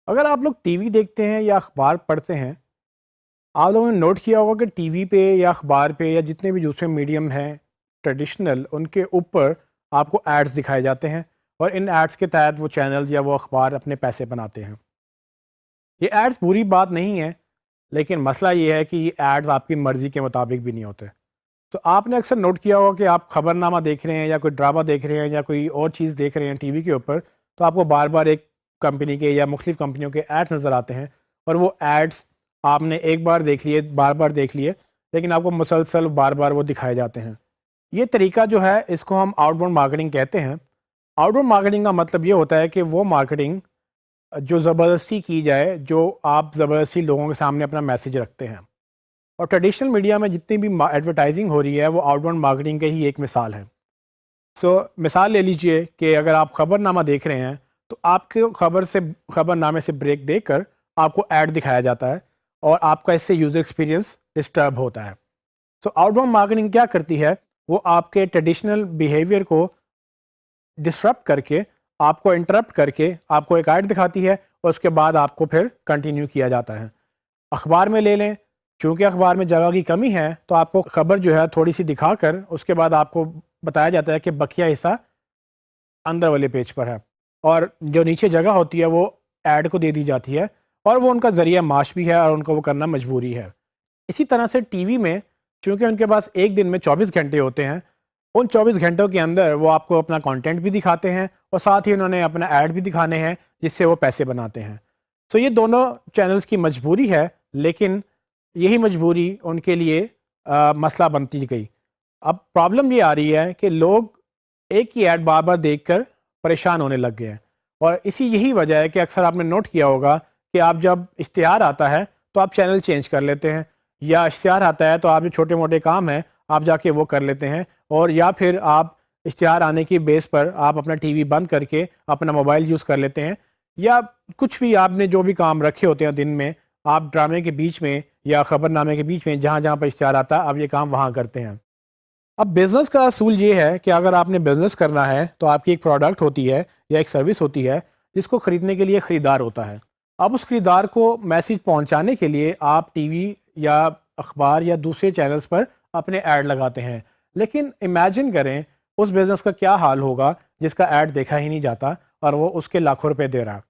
اگر آپ لوگ ٹی وی دیکھتے ہیں یا اخبار پڑھتے ہیں، آپ لوگوں نے نوٹ کیا ہوگا کہ ٹی وی پہ یا اخبار پہ یا جتنے بھی دوسرے میڈیم ہیں ٹریڈیشنل، ان کے اوپر آپ کو ایڈز دکھائے جاتے ہیں، اور ان ایڈز کے تحت وہ چینل یا وہ اخبار اپنے پیسے بناتے ہیں۔ یہ ایڈز بری بات نہیں ہے، لیکن مسئلہ یہ ہے کہ یہ ایڈز آپ کی مرضی کے مطابق بھی نہیں ہوتے۔ تو آپ نے اکثر نوٹ کیا ہوگا کہ آپ خبر نامہ دیکھ رہے ہیں یا کوئی ڈرامہ دیکھ رہے ہیں یا کوئی اور چیز دیکھ رہے ہیں ٹی وی کے اوپر، تو آپ کو بار بار ایک کمپنی کے یا مختلف کمپنیوں کے ایڈز نظر آتے ہیں، اور وہ ایڈز آپ نے ایک بار دیکھ لیے، بار بار دیکھ لیے، لیکن آپ کو مسلسل بار بار وہ دکھائے جاتے ہیں۔ یہ طریقہ جو ہے اس کو ہم آؤٹ باؤنڈ مارکیٹنگ کہتے ہیں۔ آؤٹ باؤنڈ مارکیٹنگ کا مطلب یہ ہوتا ہے کہ وہ مارکیٹنگ جو زبردستی کی جائے، جو آپ زبردستی لوگوں کے سامنے اپنا میسیج رکھتے ہیں۔ اور ٹریڈیشنل میڈیا میں جتنی بھی ایڈورٹائزنگ ہو رہی ہے وہ آؤٹ باؤنڈ مارکیٹنگ کے ہی ایک مثال ہے۔ مثال لے لیجئے کہ اگر آپ خبر نامہ دیکھ رہے ہیں تو آپ کے خبر نامے سے بریک دے کر آپ کو ایڈ دکھایا جاتا ہے، اور آپ کا اس سے یوزر ایکسپیرینس ڈسٹرب ہوتا ہے۔ آؤٹ باؤنڈ مارکیٹنگ کیا کرتی ہے؟ وہ آپ کے ٹریڈیشنل بیہیویئر کو ڈسٹرب کر کے، آپ کو انٹرپٹ کر کے آپ کو ایک ایڈ دکھاتی ہے، اور اس کے بعد آپ کو پھر کنٹینیو کیا جاتا ہے۔ اخبار میں لے لیں، چونکہ اخبار میں جگہ کی کمی ہے تو آپ کو خبر جو ہے تھوڑی سی دکھا کر اس کے بعد آپ کو بتایا جاتا ہے کہ بقیہ حصہ اندر والے پیج پر ہے، اور جو نیچے جگہ ہوتی ہے وہ ایڈ کو دے دی جاتی ہے، اور وہ ان کا ذریعہ معاش بھی ہے اور ان کو وہ کرنا مجبوری ہے۔ اسی طرح سے ٹی وی میں، چونکہ ان کے پاس ایک دن میں 24 گھنٹے ہوتے ہیں، ان 24 گھنٹوں کے اندر وہ آپ کو اپنا کانٹینٹ بھی دکھاتے ہیں، اور ساتھ ہی انہوں نے اپنا ایڈ بھی دکھانے ہیں جس سے وہ پیسے بناتے ہیں۔ یہ دونوں چینلز کی مجبوری ہے، لیکن یہی مجبوری ان کے لیے مسئلہ بنتی گئی۔ اب پرابلم یہ آ رہی ہے کہ لوگ ایک ہی ایڈ بار بار دیکھ کر پریشان ہونے لگ گئے ہیں، اور یہی وجہ ہے کہ اکثر آپ نے نوٹ کیا ہوگا کہ آپ جب اشتہار آتا ہے تو آپ چینل چینج کر لیتے ہیں، یا اشتہار آتا ہے تو آپ جو چھوٹے موٹے کام ہیں آپ جا کے وہ کر لیتے ہیں، اور یا پھر آپ اشتہار آنے کی بیس پر آپ اپنا ٹی وی بند کر کے اپنا موبائل یوز کر لیتے ہیں، یا کچھ بھی آپ نے جو بھی کام رکھے ہوتے ہیں دن میں، آپ ڈرامے کے بیچ میں یا خبر نامے کے بیچ میں جہاں جہاں پر اشتہار آتا ہے آپ یہ کام وہاں کرتے ہیں۔ اب بزنس کا اصول یہ ہے کہ اگر آپ نے بزنس کرنا ہے تو آپ کی ایک پروڈکٹ ہوتی ہے یا ایک سروس ہوتی ہے جس کو خریدنے کے لیے خریدار ہوتا ہے۔ اب اس خریدار کو میسیج پہنچانے کے لیے آپ ٹی وی یا اخبار یا دوسرے چینلز پر اپنے ایڈ لگاتے ہیں، لیکن امیجن کریں اس بزنس کا کیا حال ہوگا جس کا ایڈ دیکھا ہی نہیں جاتا اور وہ اس کے لاکھوں روپے دے رہا۔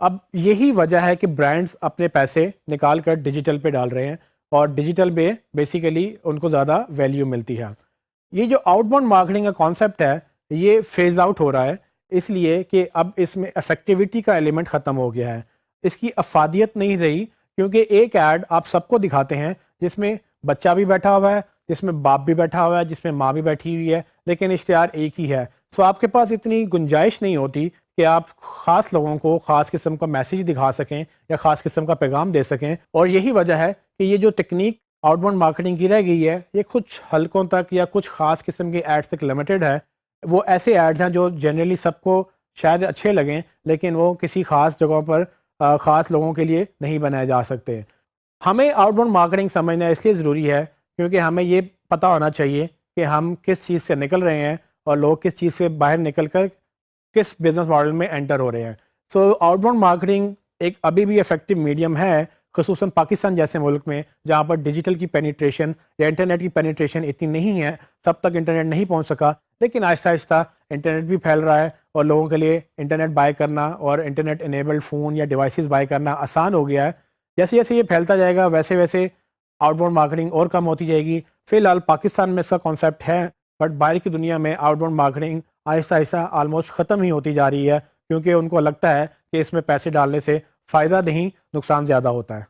اب یہی وجہ ہے کہ برانڈز اپنے پیسے نکال کر ڈیجیٹل پہ ڈال رہے ہیں، اور ڈیجیٹل پہ بیسیکلی ان کو زیادہ ویلیو ملتی ہے۔ یہ جو آؤٹ باؤنڈ مارکیٹنگ کا کانسیپٹ ہے یہ فیز آؤٹ ہو رہا ہے، اس لیے کہ اب اس میں افیکٹیوٹی کا ایلیمنٹ ختم ہو گیا ہے، اس کی افادیت نہیں رہی، کیونکہ ایک ایڈ آپ سب کو دکھاتے ہیں جس میں بچہ بھی بیٹھا ہوا ہے، جس میں باپ بھی بیٹھا ہوا ہے، جس میں ماں بھی بیٹھی ہوئی ہے، لیکن اشتہار ایک ہی ہے۔ آپ کے پاس اتنی گنجائش نہیں ہوتی کہ آپ خاص لوگوں کو خاص قسم کا میسیج دکھا سکیں یا خاص قسم کا پیغام دے سکیں، اور یہی وجہ ہے کہ یہ جو ٹیکنیک آؤٹ باؤنڈ مارکیٹنگ کی رہ گئی ہے یہ کچھ حلقوں تک یا کچھ خاص قسم کے ایڈز تک لمیٹڈ ہے۔ وہ ایسے ایڈز ہیں جو جنرلی سب کو شاید اچھے لگیں، لیکن وہ کسی خاص جگہوں پر خاص لوگوں کے لیے نہیں بنائے جا سکتے۔ ہمیں آؤٹ باؤنڈ مارکیٹنگ سمجھنا اس لیے ضروری ہے کیونکہ ہمیں یہ پتہ ہونا چاہیے کہ ہم کس چیز سے نکل رہے ہیں اور لوگ کس چیز سے باہر نکل کر کس بزنس ماڈل میں انٹر ہو رہے ہیں۔ آؤٹ باؤنڈ مارکیٹنگ ایک ابھی بھی افیکٹو میڈیم ہے، خصوصاً پاکستان جیسے ملک میں جہاں پر ڈیجیٹل کی پینیٹریشن یا انٹرنیٹ کی پینیٹریشن اتنی نہیں ہے، سب تک انٹرنیٹ نہیں پہنچ سکا، لیکن آہستہ آہستہ انٹرنیٹ بھی پھیل رہا ہے اور لوگوں کے لیے انٹرنیٹ بائی کرنا اور انٹرنیٹ انیبلڈ فون یا ڈیوائسز بائی کرنا آسان ہو گیا ہے۔ جیسے جیسے یہ پھیلتا جائے گا ویسے ویسے آؤٹ باؤنڈ مارکیٹنگ اور کم ہوتی جائے گی۔ فی الحال پاکستان میں اس کا کانسیپٹ ہے، بٹ باہر کی دنیا میں آؤٹ باؤنڈ مارکیٹنگ آہستہ آہستہ آلموسٹ ختم ہی ہوتی جا رہی ہے، کیونکہ ان کو لگتا ہے کہ اس میں پیسے ڈالنے سے فائدہ نہیں، نقصان زیادہ ہوتا ہے۔